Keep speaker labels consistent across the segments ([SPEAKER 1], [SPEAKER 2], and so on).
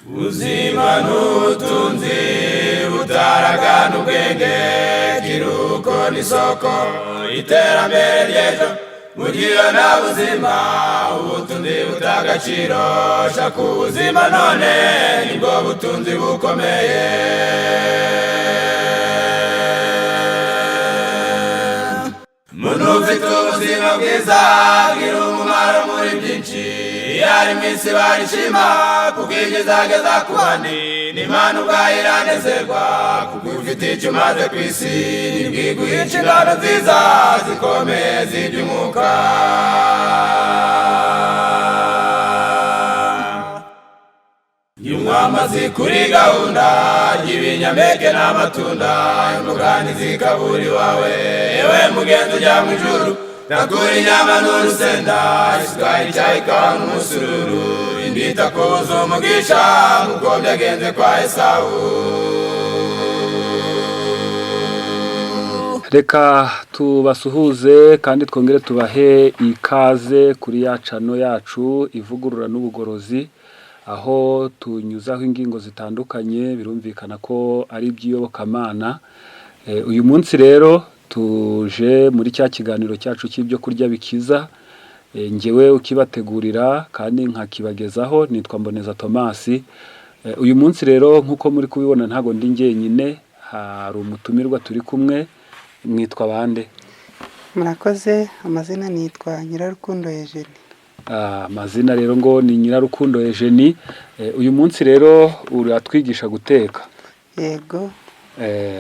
[SPEAKER 1] Ubuzima n'ubutunzi butaragana ubwenge, kiruko n'isoko iterambere ry'ejo. Mugira nta buzima ubutunzi butagaciro, shaka ubuzima none nibwo butunzi bukomeye. Muntu ufite ubuzima bwiza agira umumaro muri byinshi, yari mwisi barishima kuko igezageza ku bandi, n'Imana ubwayo iranezerwa kuko ufite icyo umaze ku isi, nibwiguhe inshingano nziza zikomeye z'iby'umwuka. Nyumwamazi kuri gahunda y'ibinyampeke n'amatunda, imboga ntizikabura iwawe, yewe mugenzi ujya mu ijuru. Nakura inyama n'urusenda, isukari, icyayi, ikawa n'umusururu, indita kuza umugisha nk'uko byagenze kwa Esawu.
[SPEAKER 2] Reka tubasuhuze kandi twongere tubahe ikaze kuri ya cano yacu ivugurura n'ubugorozi, aho tunyuzaho ingingo zitandukanye birumvikana ko ari iby'iyobokamana. Uyu munsi rero tuje muri cya kiganiro cyacu cy'ibyo kurya bikiza, ngewe ukibategurira kandi nkakibagezaho nitwa Mboneza Thomas. Uyu munsi rero nk'uko muri kubibona ntago ndi njyenyine, hari umutumirwa turi kumwe. Mwitwa bande?
[SPEAKER 3] Murakoze, amazina nitwa Nyirarukundo Eugenie.
[SPEAKER 2] Amazina rero ngo ni Nyirarukundo Eugenie. Uyu munsi rero uratwigisha guteka.
[SPEAKER 3] Yego.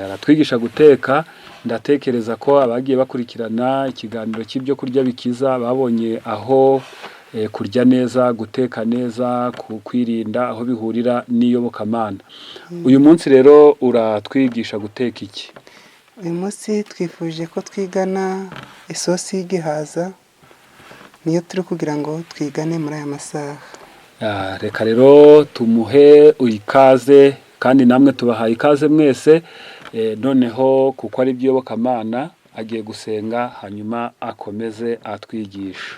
[SPEAKER 2] Aratwigisha guteka. Ndatekereza ko abagiye bakurikirana ikiganiro cy'ibyo kurya bikiza babonye aho kurya neza, guteka neza, kwirinda aho bihurira n'iyobokamana. Uyu munsi rero uratwigisha guteka iki?
[SPEAKER 3] Uyu munsi twifuje ko twigana isosi y'igihaza, niyo turi kugira ngo twigane muri aya masaha.
[SPEAKER 2] Reka rero tumuhe ikaze kandi namwe tubahaye ikaze mwese. Noneho kuko ari iby'iyobokamana agiye gusenga hanyuma akomeze atwigisha.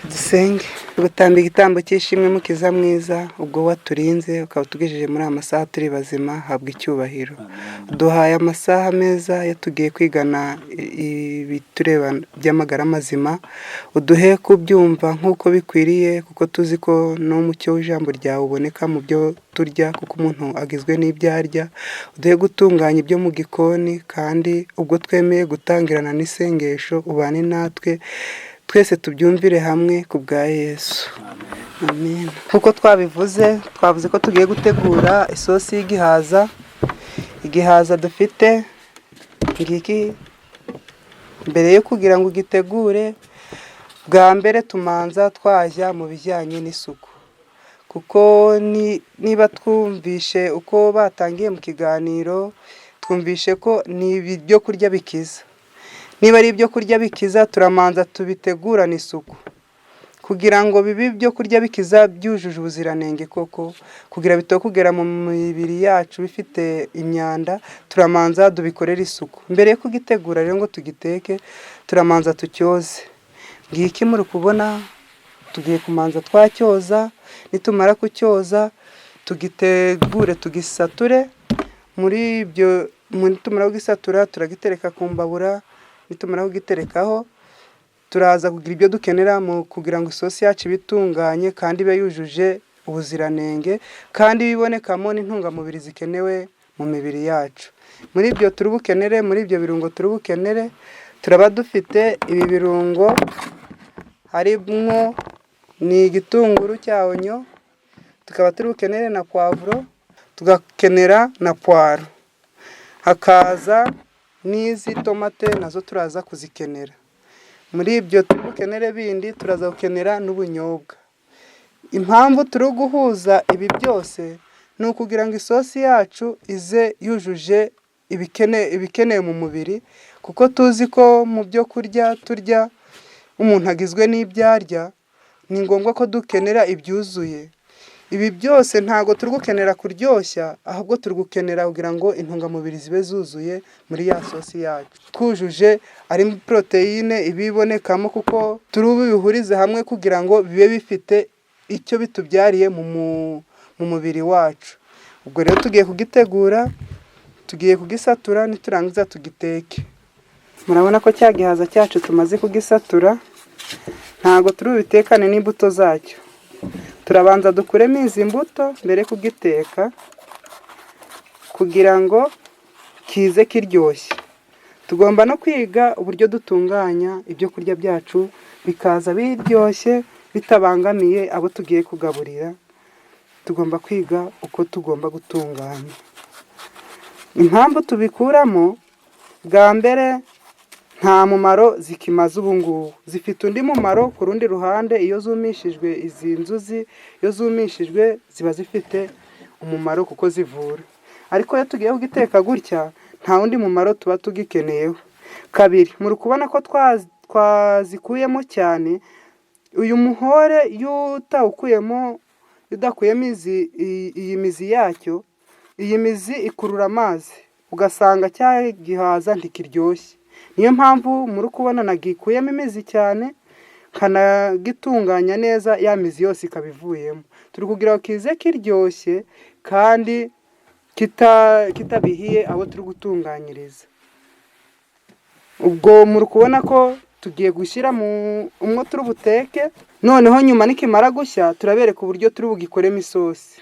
[SPEAKER 3] Dusenge. Gutamba igitambo cy'ishimwe mukiza mwiza, ubwo waturinze ukaba utugejeje muri aya masaha turi bazima, habwa icyubahiro. Duhaye amasaha meza yatugiye kwigana ibitureba by'amagara mazima, uduhe kubyumva nk'uko bikwiriye, kuko tuzi ko n'umucyo w'ijambo ryawe uboneka mu byo turya, kuko umuntu agizwe n'ibyo arya. Uduhe gutunganya ibyo mu gikoni, kandi ubwo twemeye gutangirana n'isengesho ubane natwe, twese tubyumvire hamwe ku bwa Yesu. Amen. Kuko twavuze ko tugiye gutegura isosi y'igihaza. Igihaza dufite ngiki. Mbere yo kugira ngo ugitegure, bwa mbere tumanza twajya mu bijyanye n'isuku, kuko niba twumvishe uko batangiye mu kiganiro, twumvishe ko ni ibyo kurya bikiza. Niba ari ibyo kurya bikiza, turamanza tubitegurana isuku kugira ngo bibe ibyo kurya bikiza byujuje ubuziranenge koko, kugira bito kugera mu mibiri yacu bifite imyanda. Turamanza dubikorera isuku mbere yo kugitegura rero ngo tugiteke. Turamanza tucyoze. Ngiki muri kubona tugiye kumanza twacyoza. Nitumara kucyoza tugitegure, tugisature. Muri tumara kugisatura turagitereka ku mbabura. Nitumara kugiterekaho, turaza kugira ibyo dukenera mu kugira ngo isosi yacu bitunganye kandi ibe yujuje ubuziranenge, kandi bibonekamo n'intungamubiri zikenewe mu mibiri yacu. Muri ibyo turubukenere, muri ibyo birungo turubukenere, turaba dufite ibi birungo. Harimo ni igitunguru cya onyo, tukaba turubukenere na poivro, tugakenera na poiro, hakaza n'izi tomate nazo turaza kuzikenera. Muri ibyo turubukenere bindi turaza gukenera n'ubunyobwa. Impamvu turi guhuza ibi byose ni ukugira ngo isosi yacu ize yujuje ibikenewe mu mubiri, kuko tuzi ko mu byo kurya turya umuntu agizwe n'ibyo arya, ni ngombwa ko dukenera ibyuzuye. Ibi byose ntago turi gukenera kuryoshya, ahubwo turi gukenera kugira ngo intungamubiri zibe zuzuye muri ya sosi yacu. Twujuje ari proteine ibibonekamo, kuko turi bihurize hamwe kugira ngo bibe bifite icyo bitubyariye mu mu mubiri wacu. Ubwo rero tugiye kugitegura, tugiye kugisatura, niturangiza tugiteke. Murabona ko cya gihaza cyacu tumaze kugisatura, ntabwo turi bubitekane n'imbuto zacyo. Turabanza dukuremo izi mbuto mbere kugiteka kugira ngo kize kiryoshye. Tugomba no kwiga uburyo dutunganya ibyo kurya byacu bikaza biryoshye bitabangamiye abo tugiye kugaburira. Tugomba kwiga uko tugomba gutunganya. Impamvu tubikuramo, bwa mbere nta mumaro zikimaze ubu ngubu. Zifite undi mumaro ku rundi ruhande. Iyo zumishijwe, izi nzuzi iyo zumishijwe ziba zifite umumaro kuko zivura. Ariko iyo tugiye kugiteka gutya, nta wundi mumaro tuba tugikeneyeho. Kabiri, muri kubona ko twazikuyemo cyane. Uyu muhore iyo utawukuyemo, udakuyemo iyi mizi yacyo, iyi mizi ikurura amazi, ugasanga cya gihaza ntikiryoshye. Niyo mpamvu muri kubona nagikuyemo imizi cyane, kanagitunganya neza, ya mizi yose ikaba ivuyemo. Turi kugira ngo kize kiryoshye kandi kitabihiye abo turi gutunganyiriza. Ubwo muri kubona ko tugiye gushyira mu umwo turi buteke, noneho nyuma nikimara gushya turabereka uburyo turi bugikoremo isosi.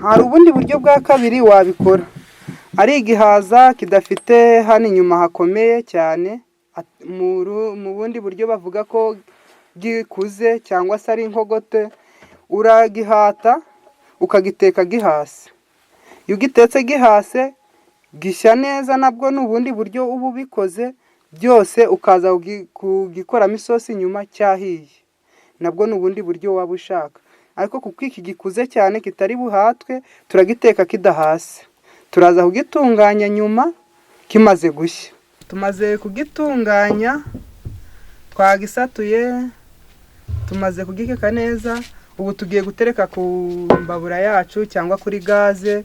[SPEAKER 3] Hari ubundi buryo bwa kabiri wabikora. Ari igihaza kidafite hano inyuma hakomeye cyane, mu bundi buryo bavuga ko gikuze cyangwa se ari inkogote, uragihata ukagiteka gihase. Iyo ugitetse gihase gishya neza, nabwo n'ubundi buryo uba ubikoze, byose ukaza kugikoramo isosi nyuma cyahiye. Nabwo n'ubundi buryo waba ushaka. Ariko kuko iki gikuze cyane kitari buhatwe, turagiteka kidahase. Turaza kugitunganya nyuma kimaze gushya. Tumaze kugitunganya, twagisatuye, tumaze kugikeka neza. Ubu tugiye gutereka ku mbabura yacu cyangwa kuri gaze,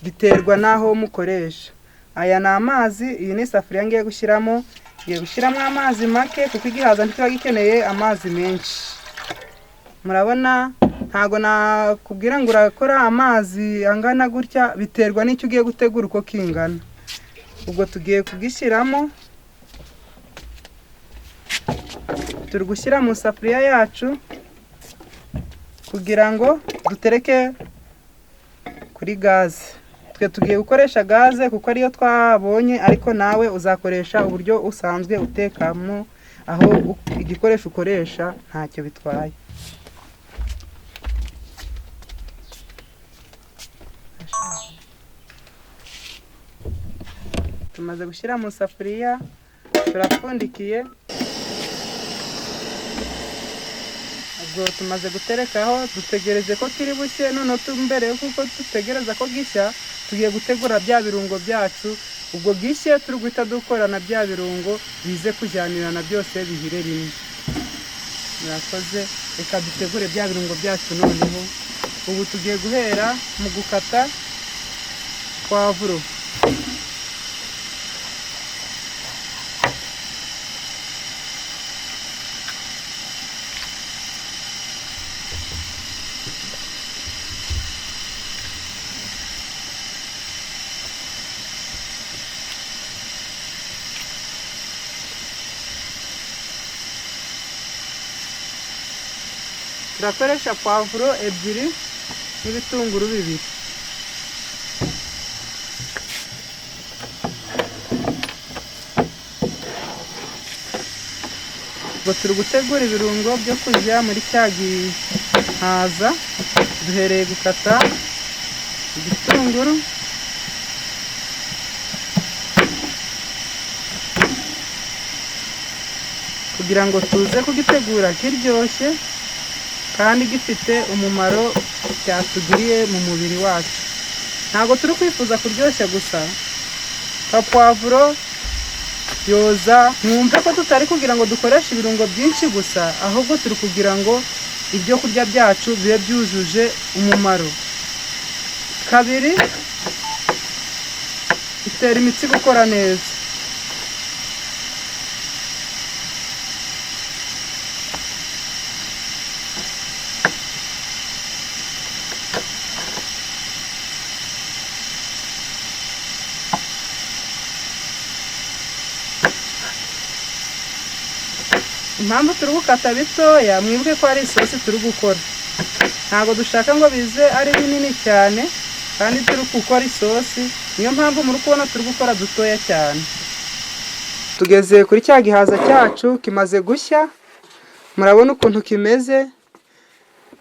[SPEAKER 3] biterwa naho mukoresha. Aya ni amazi, iyi ni isafuriya ngiye gushyiramo. Ngiye gushyiramo amazi make kuko igihaza ntikiba gikeneye amazi menshi. Murabona, ntago nakubwira ngo urakora amazi angana gutya, biterwa n'icyo ugiye gutegura uko kingana. Ubwo tugiye kugishyiramo, turi gushyira mu safuriya yacu kugira ngo dutereke kuri gaze. Twe tugiye gukoresha gaze kuko ariyo twabonye, ariko nawe uzakoresha uburyo usanzwe utekamo, aho igikoresho ukoresha ntacyo bitwaye. Tumaze gushyira mu safuriya, turapfundikiye. Ubwo tumaze guterekaho, dutegereje ko kiri bushye. None mbere kuko dutegereza ko gishya, tugiye gutegura bya birungo byacu. Ubwo gishye turi guhita dukorana bya birungo bize kujyanirana byose bihire rimwe. Murakoze, reka dutegure bya birungo byacu noneho. Ubu tugiye guhera mu gukata pavuro. Turakoresha pavuro ebyiri n'ibitunguru bibiri. Ubwo turi gutegura ibirungo byo kujya muri cya gihaza. Duhereye gukata igitunguru, kugira ngo tuze kugitegura kiryoshye kandi gifite umumaro cyatugiriye mu mubiri wacu. Ntabwo turi kwifuza kuryoshya gusa. Ka pavuro yoza, mwumve ko tutari kugira ngo dukoreshe ibirungo byinshi gusa, ahubwo turi kugira ngo ibyo kurya byacu bibe byujuje umumaro. Kabiri, itera imitsi gukora neza. impamvu turi gukata bitoya, mwibuke ko ari isosi turi gukora, ntabwo dushaka ngo bize ari binini cyane kandi turi gukora isosi, niyo mpamvu muri kubona turi gukora dutoya cyane. Tugeze kuri cya gihaza cyacu kimaze gushya, murabona ukuntu kimeze,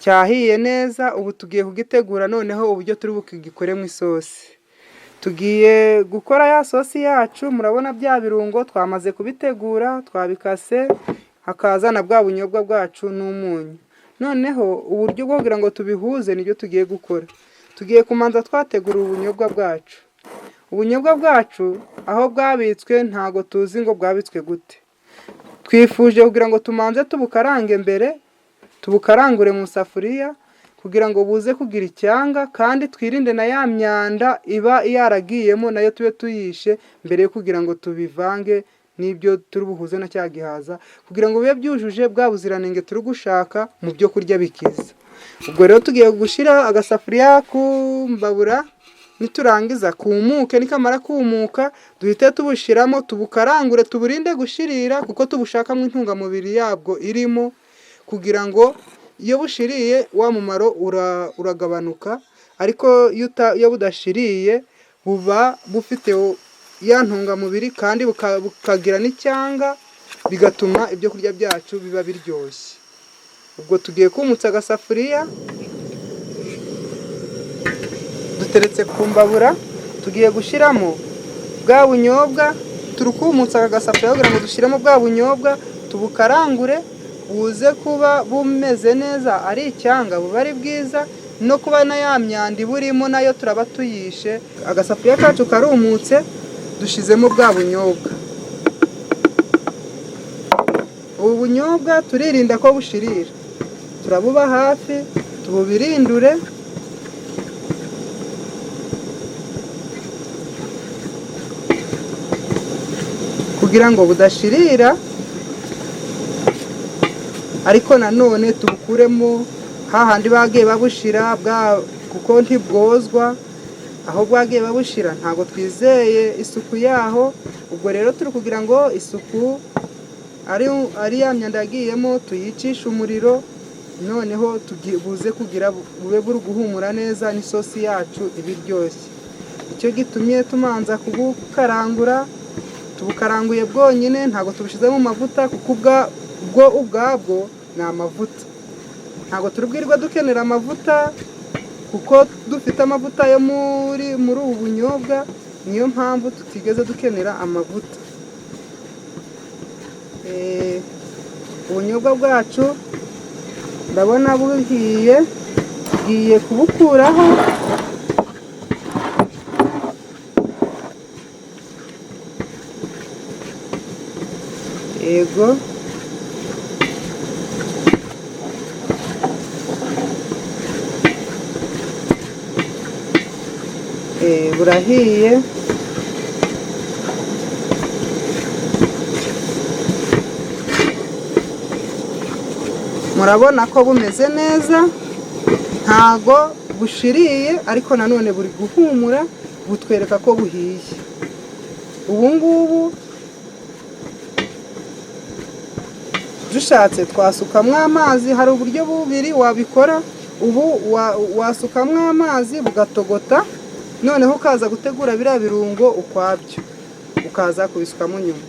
[SPEAKER 3] cyahiye neza. Ubu tugiye kugitegura noneho uburyo turi bukigikoremo isosi. Tugiye gukora ya sosi yacu, murabona bya birungo twamaze kubitegura, twabikase, hakaza na bwa bunyobwa bwacu n'umunyu. Noneho uburyo bwo kugira ngo tubihuze nibyo tugiye gukora. Tugiye kumanza twategura ubunyobwa bwacu. Ubunyobwa bwacu aho bwabitswe ntago tuzi ngo bwabitswe gute. Twifuje kugira ngo tumanze tubukarange mbere, tubukarangure mu safuriya kugira ngo buze kugira icyanga, kandi twirinde na ya myanda iba yaragiyemo nayo tube tuyishe mbere yo kugira ngo tubivange n'ibyo turi buhuze na cya gihaza, kugira ngo bibe byujuje bwa buziranenge turi gushaka mu byo kurya bikiza. Ubwo rero tugiye gushyira agasafuriya ku mbabura, niturangiza kumuke, nikamara kumuka duhite tubushyiramo, tubukarangure, tuburinde gushirira kuko tubushakamo intungamubiri yabwo irimo, kugira ngo iyo bushiriye wa mumaro uragabanuka, ariko iyo budashiriye buba bufite ya ntungamubiri kandi bukagira n'icyanga, bigatuma ibyo kurya byacu biba biryoshye. Ubwo tugiye kumutsa agasafuriya, duteretse ku mbabura, tugiye gushyiramo bwa bunyobwa, turi kumutsa aka gasafuriya kugira ngo dushyiremo bwa bunyobwa, tubukarangure buze kuba bumeze neza, ari icyanga buba ari bwiza, no kuba na ya myanda iburimo nayo turaba tuyishe. Agasafuriya kacu karumutse, dushizemo bwa bunyobwa. Ubu bunyobwa turirinda ko bushirira, turabuba hafi, tububirindure, kugira ngo budashirira, ariko nanone tubukuremo hahandi bagiye babushira kuko ntibwozwa. Aho bwagiye babushira ntabwo twizeye isuku yaho. Ubwo rero turi kugira ngo isuku ari ya myanda yagiyemo tuyicishe umuriro, noneho buze kugira bube buri guhumura neza, n'isosi yacu ibiryoshye. Icyo gitumye tumanza kubukarangura, tubukaranguye bwonyine, ntabwo tubushyizemo amavuta kuko bwo ubwabwo ni amavuta. Ntabwo turi bwirirwa dukenera amavuta kuko dufite amavuta yo muri ubu bunyobwa, niyo mpamvu tutigeze dukenera amavuta. Ubunyobwa bwacu ndabona buhiye, tugiye kubukuraho. Yego, burahiye. Murabona ko bumeze neza, ntago bushiriye, ariko nanone buri guhumura, butwereka ko buhiye. Ubu ngubu dushatse twasukamo amazi, hari uburyo bubiri wabikora. Ubu wasukamo amazi bugatogota, noneho ukaza gutegura biriya birungo ukwabyo, ukaza kubisukamo nyuma,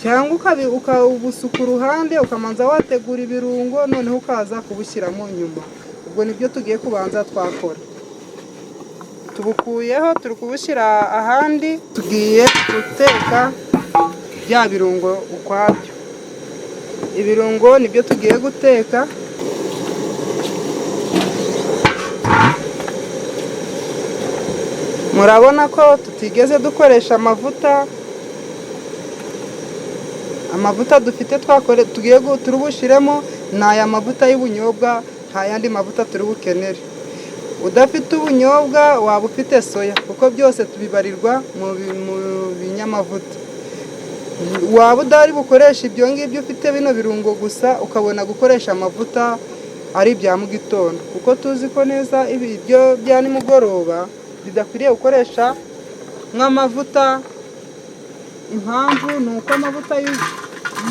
[SPEAKER 3] cyangwa ukabusuka uruhande ukamanza wategura ibirungo, noneho ukaza kubushyiramo nyuma. Ubwo nibyo tugiye kubanza twakora. Tubukuyeho, turi kubushyira ahandi, tugiye guteka bya birungo ukwabyo. Ibirungo nibyo tugiye guteka. Murabona ko tutigeze dukoresha amavuta. Amavuta dufite turi bushiremo ni aya mavuta y'ubunyobwa, nta yandi mavuta turi bukenere. Udafite ubunyobwa waba ufite soya, kuko byose tubibarirwa mu binyamavuta. Waba udari bukoresha ibyo ngibyo, ufite bino birungo gusa, ukabona gukoresha amavuta ari ibya mu gitondo, kuko tuzi ko neza ibiryo bya nimugoroba bidakwiriye gukoresha nk'amavuta. Impamvu ni uko amavuta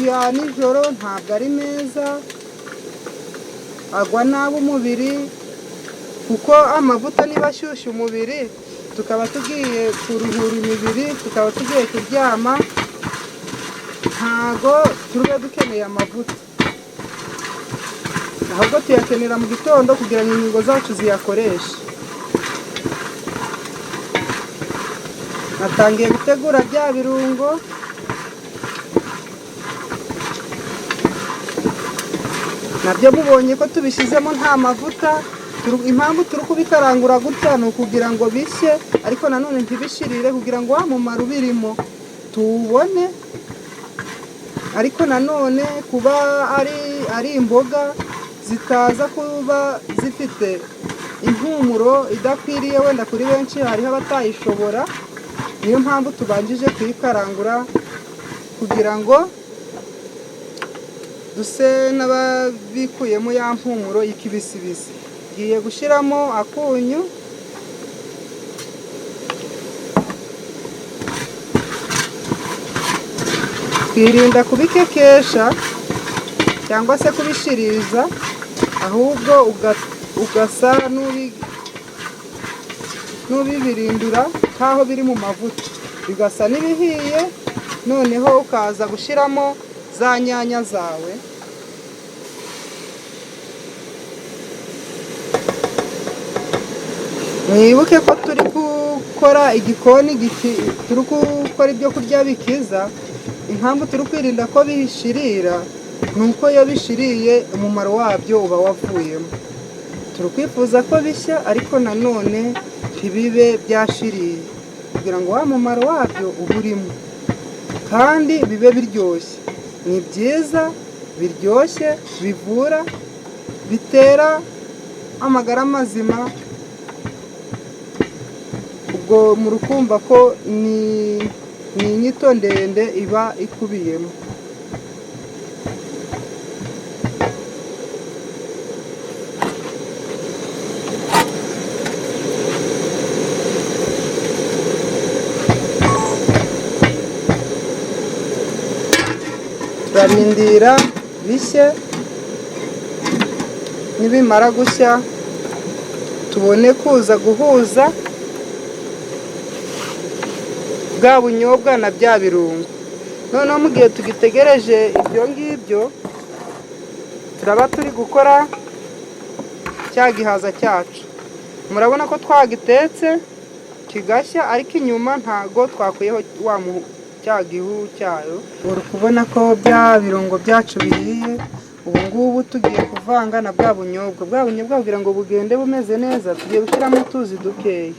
[SPEAKER 3] ya nijoro ntabwo ari meza, agwa nabi umubiri, kuko amavuta niba ashyushya umubiri tukaba tugiye kuruhura imibiri, tukaba tugiye kuryama, ntago tube dukeneye amavuta, ahubwo tuyakenera mu gitondo kugira ngo ingingo zacu ziyakoreshe. Natangiye gutegura bya birungo, nabyo mubonye ko tubishyizemo nta mavuta. Impamvu turi kubikarangura gutya ni ukugira ngo bishye, ariko nanone ntibishirire, kugira ngo wa mumaro ubirimo tuwubone. Ariko nanone kuba ari imboga zitaza kuba zifite impumuro idakwiriye wenda kuri benshi, hariho abatayishobora, niyo mpamvu tubanjije kuyikarangura kugira ngo duse n'ababikuyemo ya mpumuro y'ikibisibisi. Ngiye gushyiramo akunyu, twirinda kubikekesha cyangwa se kubishiriza, ahubwo ugasa n'ubibirindura nk'aho biri mu mavuta, bigasa n'ibihiye. Noneho ukaza gushyiramo za nyanya zawe, mwibuke ko turi gukora igikoni, turi gukora ibyo kurya bikiza. Impamvu turi kwirinda ko bishirira ni uko iyo bishiriye umumaro wabyo uba wavuyemo. Turi kwifuza ko bishya, ariko nanone ntibibe byashiriye, kugira ngo wa mumaro wabyo uba urimo kandi bibe biryoshye. Ni byiza, biryoshye, bivura, bitera amagara mazima. Ubwo murukumva ko ni inyito ndende iba ikubiyemo. Turarindira bishye, nibimara gushya tubone kuza guhuza bwa bunyobwa na bya birungo. Noneho mu gihe tugitegereje ibyo ngibyo, turaba turi gukora cya gihaza cyacu. Murabona ko twagitetse kigashya, ariko inyuma ntago twakuyeho cya gihu cyayo. Uri kubona ko bya birungo byacu bihiye. Ubu ngubu tugiye kuvanga na bwa bunyobwa. Bwa bunyobwa kugira ngo bugende bumeze neza, tugiye gushyiramo utuzi dukeya.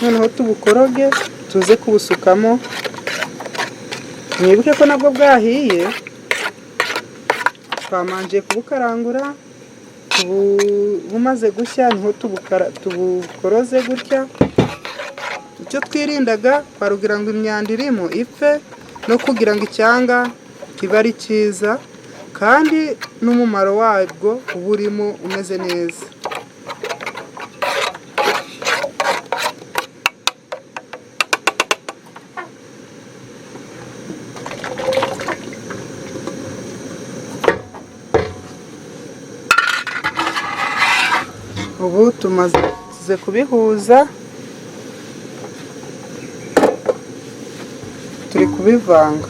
[SPEAKER 3] Noneho tubukoroge, tuze kubusukamo. Mwibuke ko nabwo bwahiye, twamanje kubukarangura. Bumaze gushya niho tubukoroze gutya. Icyo twirindaga twarugira ngo imyanda irimo ipfe, no kugira ngo icyanga kibe ari cyiza, kandi n'umumaro wabwo uba urimo umeze neza. Ubu tumaze kubihuza, turi kubivanga.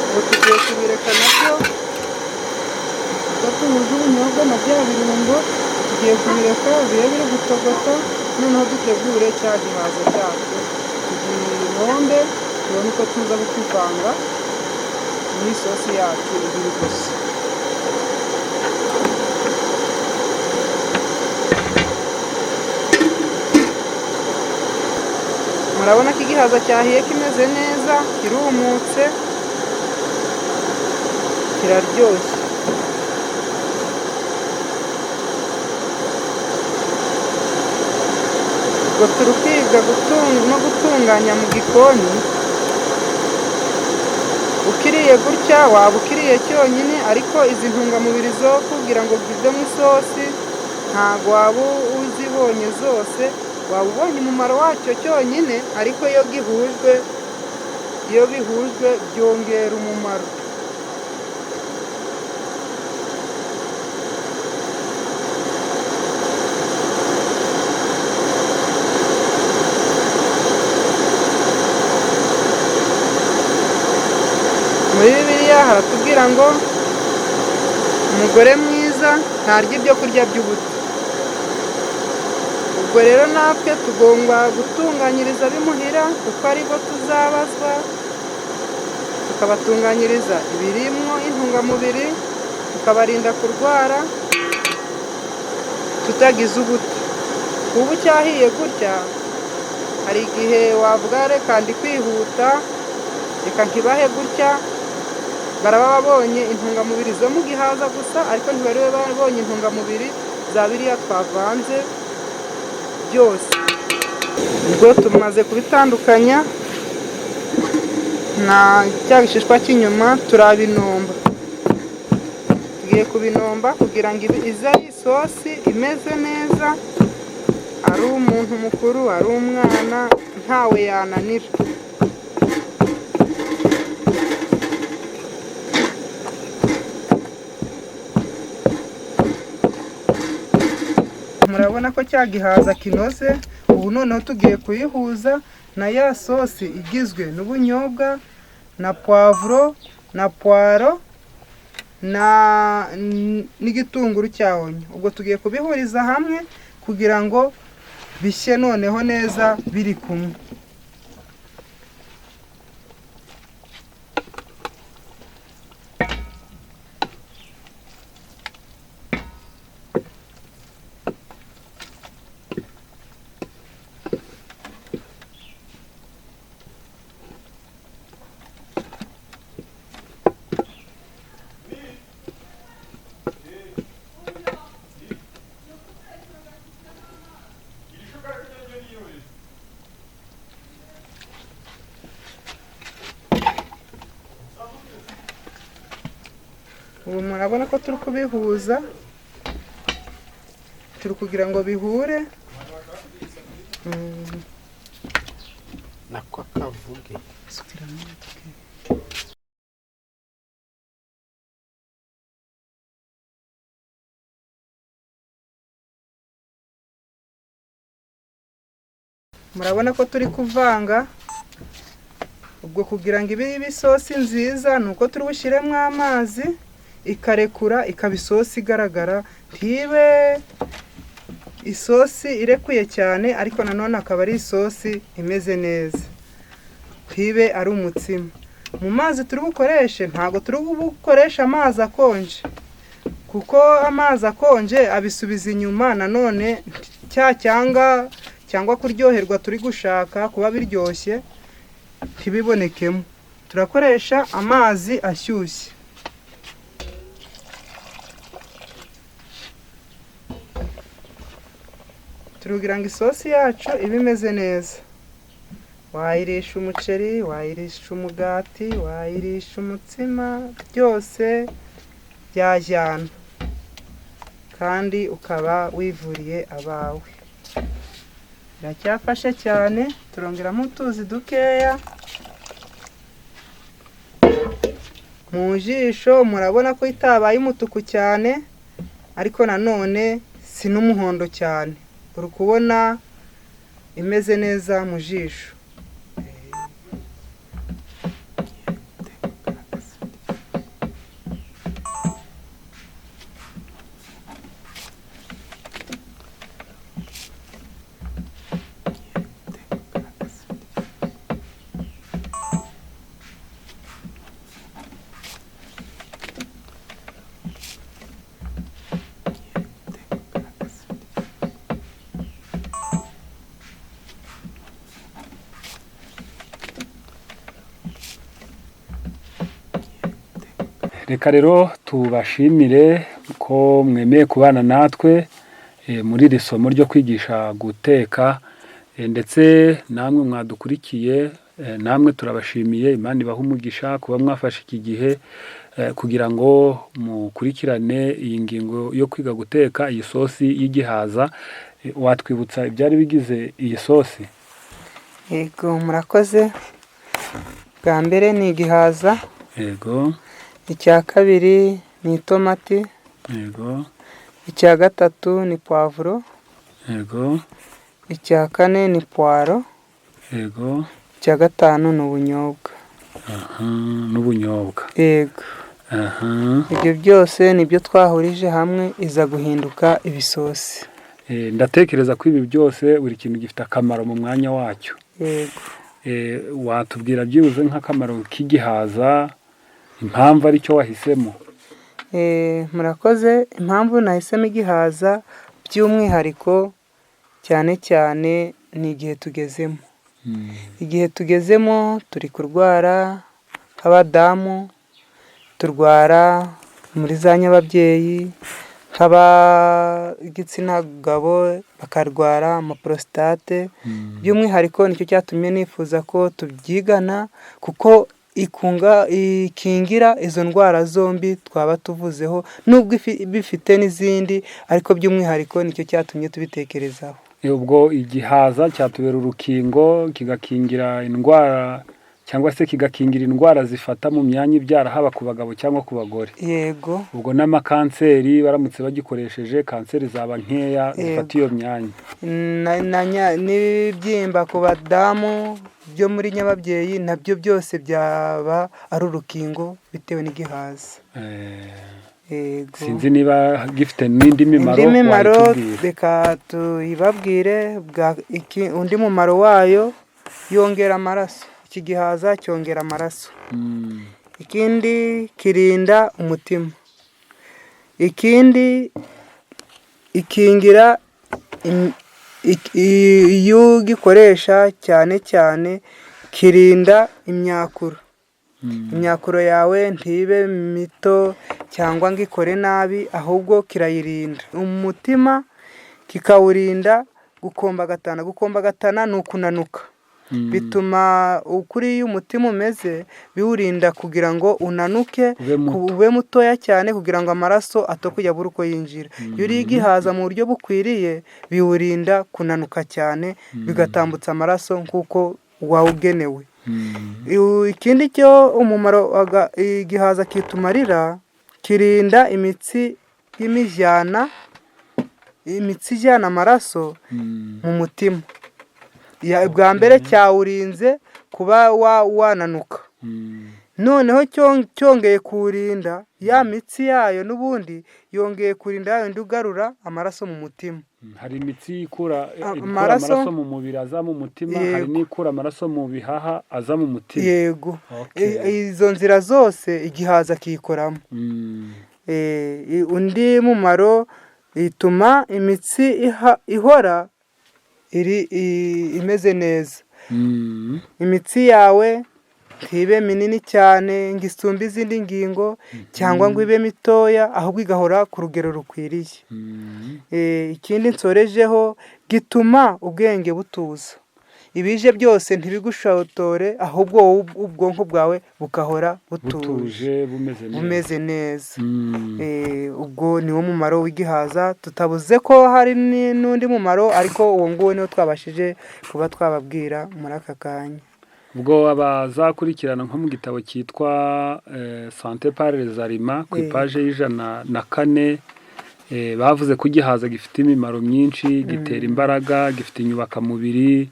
[SPEAKER 3] Ubu tugiye kubireka nabyo, tuhuje ubunyobwa na bya birungo, tugiye kubireka bibe biri gutogota. Noneho dutegure cya gihaza cyacu, tugihombe, tubone uko tuza kukivanga n'isosi yacu ibiri gusa. Murabona ko igihaza cyahiye kimeze neza, kirumutse, kiraryoshye. ubwo turi kwiga no gutunganya mu gikoni. Ukiriye gutya waba ukiriye cyonyine, ariko izi ntungamubiri zo kugira ngo zive mu isosi ntabwo waba uzibonye zose, waba ubonye umumaro wacyo cyonyine, ariko iyo bihujwe byongera umumaro. Muri Bibiliya haratubwira ngo umugore mwiza ntarya ibyo kurya by'ubuto. Ubwo rero natwe tugomba gutunganyiriza abimuhira, kuko aribo tuzabazwa, tukabatunganyiriza ibirimo intungamubiri, tukabarinda kurwara tutagize ubuto. Ubu cyahiye gutya, hari igihe wavuga reka ndi kwihuta, reka nkibahe gutya, baraba babonye intungamubiri zo mu gihaza gusa, ariko ntibari babonye intungamubiri za biriya twavanze byose. Ubwo tumaze kubitandukanya na cya gishishwa cy'inyuma, turabinomba. Tugiye kubinomba kugira ngo ize ari isosi imeze neza, ari umuntu mukuru, ari umwana, ntawe yananira. Murabona ko cya gihaza kinoze. Ubu noneho tugiye kuyihuza na ya sosi igizwe n'ubunyobwa na puwavuro na puwaro n'igitunguru cya onyo. Ubwo tugiye kubihuriza hamwe kugira ngo bishye noneho neza biri kumwe. Ubu murabona ko turi kubihuza, turi kugira ngo bihure.
[SPEAKER 4] Nako akavuge.
[SPEAKER 3] Murabona ko turi kuvanga. Ubwo kugira ngo ibe isosi nziza, nuko turi bushyiremo amazi ikarekura, ikaba isosi igaragara, ntibe isosi irekuye cyane, ariko nanone akaba ari isosi imeze neza, ntibe ari umutsima. Mu mazi turi bukoreshe, ntabwo turi bukoresha amazi akonje, kuko amazi akonje abisubiza inyuma nanone cyangwa kuryoherwa turi gushaka kuba biryoshye ntibibonekemo. Turakoresha amazi ashyushye. Turugira ngo isosi yacu ibe imeze neza. Wayirisha umuceri, wayirisha umugati, wayirisha umutsima, byose byajyana, kandi ukaba wivuriye abawe. Biracyafashe cyane, turongeramo utuzi dukeya. Mu jisho murabona ko itabaye umutuku cyane, ariko nanone si n'umuhondo cyane. Uri kubona imeze neza mu jisho.
[SPEAKER 2] Reka rero tubashimire ko mwemeye kubana natwe muri iri somo ryo kwigisha guteka ndetse namwe mwadukurikiye, namwe turabashimiye. Imana ibahe umugisha kuba mwafashe iki gihe kugira ngo mukurikirane iyi ngingo yo kwiga guteka iyi sosi y'igihaza. Watwibutsa ibyari bigize iyi sosi?
[SPEAKER 3] Yego, murakoze. Bwa mbere ni igihaza.
[SPEAKER 2] Yego.
[SPEAKER 3] Icya kabiri ni itomati.
[SPEAKER 2] Yego.
[SPEAKER 3] Icya gatatu ni puwavuro.
[SPEAKER 2] Yego.
[SPEAKER 3] Icya kane ni puwaro.
[SPEAKER 2] Yego.
[SPEAKER 3] Icya gatanu ni ubunyobwa.
[SPEAKER 2] N'ubunyobwa.
[SPEAKER 3] Yego. Ibyo byose nibyo twahurije hamwe iza guhinduka ibisosi.
[SPEAKER 2] Ndatekereza ko ibi byose buri kintu gifite akamaro mu mwanya wacyo.
[SPEAKER 3] Yego.
[SPEAKER 2] Watubwira byibuze nk'akamaro k'igihaza, impamvu ari cyo wahisemo?
[SPEAKER 3] Murakoze. Impamvu nahisemo igihaza by'umwihariko cyane cyane ni igihe tugezemo. Igihe tugezemo turi kurwara nk'abadamu, turwara muri za nyababyeyi, nk'ab'igitsina gabo bakarwara amaporositate. By'umwihariko nicyo cyatumye nifuza ko tubyigana, kuko ikingira izo ndwara zombi twaba tuvuzeho, nubwo bifite n'izindi, ariko by'umwihariko nicyo cyatumye tubitekerezaho.
[SPEAKER 2] Ubwo igihaza cyatubera urukingo, kigakingira indwara cyangwa se kigakingira indwara zifata mu myanya ibyara, haba ku bagabo cyangwa ku bagore.
[SPEAKER 3] Yego.
[SPEAKER 2] Ubwo n'amakanseri baramutse bagikoresheje, kanseri zaba nkeya zifata iyo myanya. N'ibibyimba ku badamu byo muri nyababyeyi nabyo byose byaba ari urukingo bitewe n'igihaza. Sinzi niba gifite n'indi mimaro.
[SPEAKER 3] Indi mimaro reka tuyibabwire. Undi mumaro wayo, yongera amaraso. Iki gihaza cyongera amaraso. Ikindi kirinda umutima. Ikindi ikingira iyo ugikoresha cyane cyane kirinda imyakuro. Imyakuro yawe ntibe mito cyangwa ngo ikore nabi, ahubwo kirayirinda. Umutima kikawurinda gukombagatana. Gukombagatana ni ukunanuka. Bituma ukuri iyo umutima umeze biwurinda kugira ngo unanuke, ube mutoya cyane kugira ngo amaraso atokujya buri uko yinjira. Iyo uriye igihaza mu buryo bukwiriye biwurinda kunanuka cyane, bigatambutsa amaraso nk'uko wawugenewe. Ikindi cyo umumaro igihaza kitumarira, kirinda imitsi y'imijyana, imitsi ijyana amaraso mu mutima. Bwa mbere cyawurinze kuba wananuka. Noneho cyongeye kuwurinda, ya mitsi yayo n'ubundi yongeye kurinda yandi ugarura amaraso mu mutima.
[SPEAKER 2] Hari imitsi ikura amaraso mu mubiri aza mu mutima, hari n'ikura amaraso mu bihaha aza mu mutima.
[SPEAKER 3] Yego. Izo nzira zose igihaza kiyikoramo. Undi mumaro, ituma imitsi ihora imeze neza. Imitsi yawe ntibe minini cyane ngo isumbe izindi ngingo, cyangwa ngo ibe mitoya, ahubwo igahora ku rugero rukwiriye. Ikindi nsorejeho, gituma ubwenge butuza. Ibije byose ntibigushotore, ahubwo wowe ubwonko bwawe bugahora butuje, bumeze neza. Ubwo niwo mumaro w'igihaza. Tutabuze ko hari n'undi mumaro, ariko uwo nguwo niwo twabashije kuba twababwira muri aka kanya.
[SPEAKER 2] Ubwo abazakurikirana nko mu gitabo cyitwa Sante par les aliments ku ipaje y'104, bavuze ko igihaza gifite imimaro myinshi, gitera imbaraga, gifite inyubakamubiri,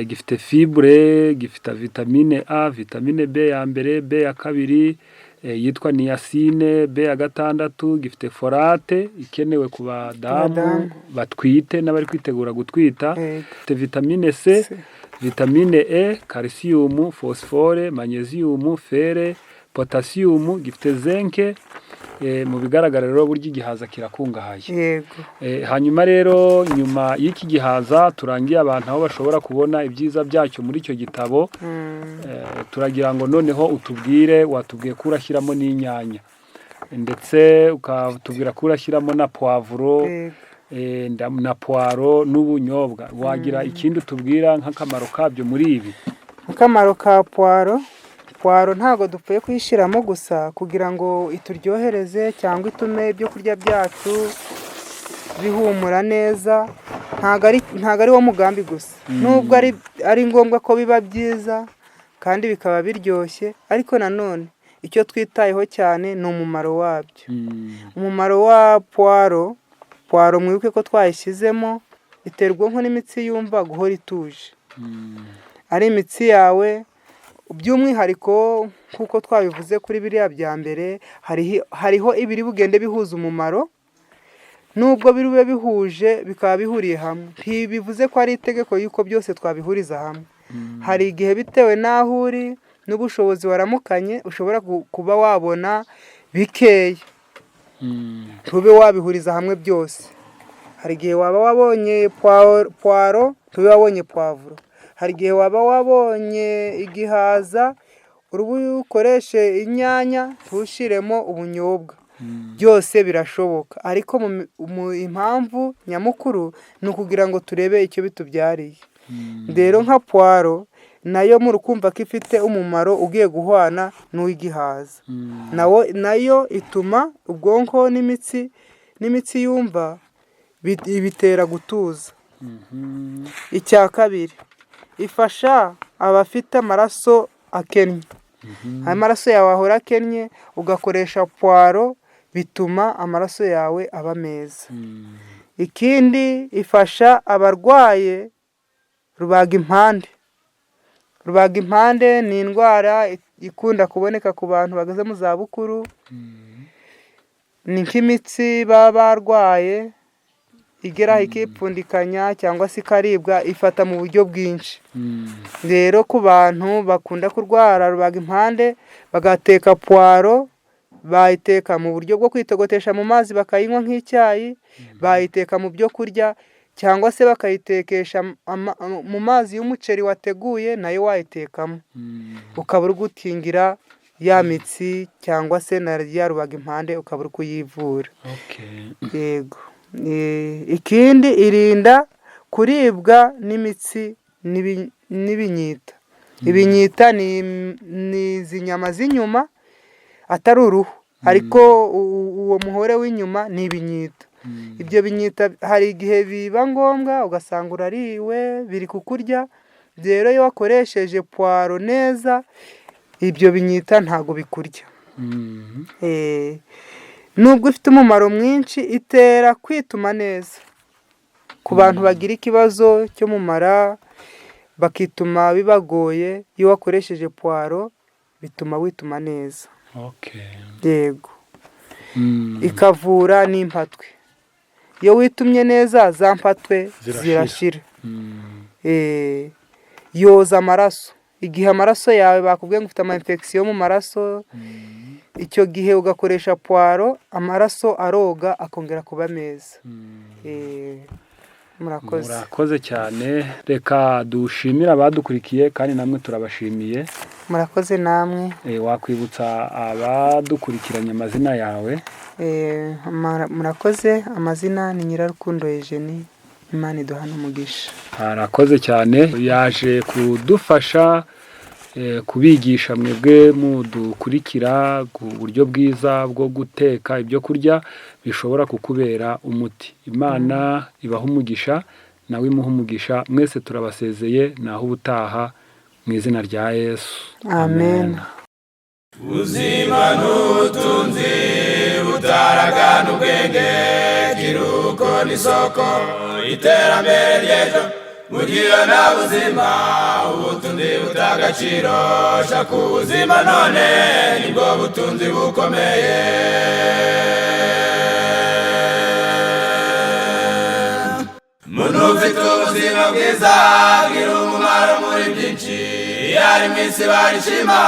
[SPEAKER 2] gifite fibre, gifite vitamine A, vitamine B ya mbere, B ya kabiri yitwa niacine, B ya gatandatu, gifite folate ikenewe ku badamu batwite n'abari kwitegura gutwita, gifite vitamine C, vitamine E, calcium, phosphore, magnesium, fer, potassium, gifite zinc. Mu bigaragara rero burya igihaza kirakungahaye.
[SPEAKER 3] Yego.
[SPEAKER 2] Hanyuma rero nyuma y'iki gihaza turangiye abantu aho bashobora kubona ibyiza byacyo muri icyo gitabo, turagira ngo noneho utubwire, watubwiye ko urashyiramo n'inyanya ndetse ukatubwira ko urashyiramo na puwavuro, na puwaro n'ubunyobwa. Wagira ikindi tubwira nk'akamaro kabyo muri ibi?
[SPEAKER 3] Akamaro ka puwaro, puwaro ntabwo dupfuye kuyishyiramo gusa kugira ngo ituryohereze cyangwa itume ibyo kurya byacu bihumura neza, ntabwo ari wo mugambi gusa. Nubwo ari ngombwa ko biba byiza kandi bikaba biryoshye, ariko nanone icyo twitayeho cyane ni umumaro wabyo. Umumaro wa puwaro, puwaro mwibuke ko twayishyizemo itera ubwonko n'imitsi yumva guhora ituje. Ari imitsi yawe by'umwihariko nk'uko twabivuze kuri biriya bya mbere, hariho ibiri bugende bihuza umumaro, nubwo biribe bihuje bikaba bihuriye hamwe. Ntibivuze ko ari itegeko yuko byose twabihuriza hamwe. Hari igihe bitewe n'aho uri n'ubushobozi waramukanye ushobora kuba wabona bikeya, ntube wabihuriza hamwe byose. Hari igihe waba wabonye puwaro ntube wabonye puwavuro. Hari igihe waba wabonye igihaza ukoreshe inyanya ntushiremo ubunyobwa. Byose birashoboka, ariko impamvu nyamukuru ni ukugira ngo turebe icyo bitubyariye. Rero nka puwaro nayo murukumva ko ifite umumaro ugiye guhwana n'uw'igihaza. Nayo ituma ubwonko n'imitsi yumva bitera gutuza. Icya kabiri, ifasha abafite amaraso akennye. Amaraso yawe ahora akennye, ugakoresha puwaro bituma amaraso yawe aba meza. Ikindi, ifasha abarwaye rubagimpande. Rubagimpande ni indwara ikunda kuboneka ku bantu bageze mu zabukuru. Ni nk'imitsi baba barwaye igeraho ikipfundikanya cyangwa se ikaribwa, ifata mu buryo bwinshi. Rero ku bantu bakunda kurwara rubagimpande bagateka puwaro, bayiteka mu buryo bwo kwitogotesha mu mazi bakayinywa nk'icyayi, bayiteka mu byo kurya, cyangwa se bakayitekesha mu mazi y'umuceri wateguye nayo wayitekamo, ukaba uri gukingira ya mitsi cyangwa se na ya rubagimpande ukaba uri kuyivura. Yego. Ikindi, irinda kuribwa n'imitsi n'ibinyita. Ibinyita ni izi nyama z'inyuma atari uruhu, ariko uwo muhore w'inyuma ni ibinyita. Ibyo binyita hari igihe biba ngombwa ugasanga urariwe biri kukurya. Rero iyo wakoresheje puwaro neza, ibyo binyita ntago bikurya. Nubwo ifite umumaro mwinshi, itera kwituma neza. Ku bantu bagira ikibazo cyo mu mara bakituma bibagoye, iyo wakoresheje puwaro bituma wituma neza. Yego. Ikavura n'impatwe. Iyo witumye neza za mpatwe zirashira. Yoza amaraso. Igihe amaraso yawe bakubwiye ngo ufite ama-infection mu maraso, icyo gihe ugakoresha puwaro, amaraso aroga akongera kuba meza.
[SPEAKER 2] Murakoze cyane. Reka dushimire abadukurikiye kandi namwe turabashimiye.
[SPEAKER 3] Murakoze namwe.
[SPEAKER 2] Wakwibutsa abadukurikiranye amazina yawe?
[SPEAKER 3] Murakoze. Amazina ni Nyirarukundo Eugenie. Imana iduhane umugisha.
[SPEAKER 2] Arakoze cyane. Yaje kudufasha kubigisha mwebwe mudukurikira ku buryo bwiza bwo guteka ibyo kurya bishobora kukubera umuti. Imana ibaha umugisha, nawe imuha umugisha. Mwese turabasezeye, naho ubutaha mu izina rya Yesu.
[SPEAKER 3] Amen.
[SPEAKER 1] Ubuzima n'ubutunzi butaragana ubwenge, kiruko n'isoko iterambere ry'ejo. Mugira na buzima ubutunzi butagaciro, shaka ubuzima none nibwo butunzi bukomeye. Muntu ufite ubuzima bwiza agira umumaro muri byinshi. Yari mu isi barishima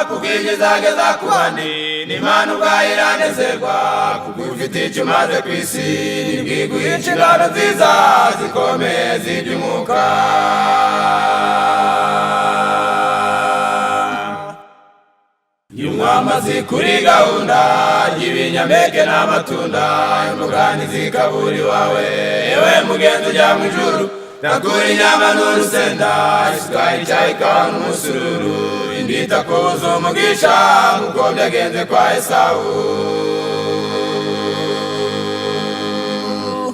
[SPEAKER 1] kuko igezageza ku bandi, n'Imana ubwayo iranezerwa kuko ufite icyo umaze ku isi. Nibwiguhe inshingano nziza zikomeye z'iby'umwuka. y'umwamazi kuri gahunda y'ibinyampeke n'amatunda imboga zikaburi wawe yewe mugenzi ujya mu ijuru nakura inyama n'urusenda isukari icyayi ikawa n'umusururu indita kuza umugisha kuko byagenze kwa Esawu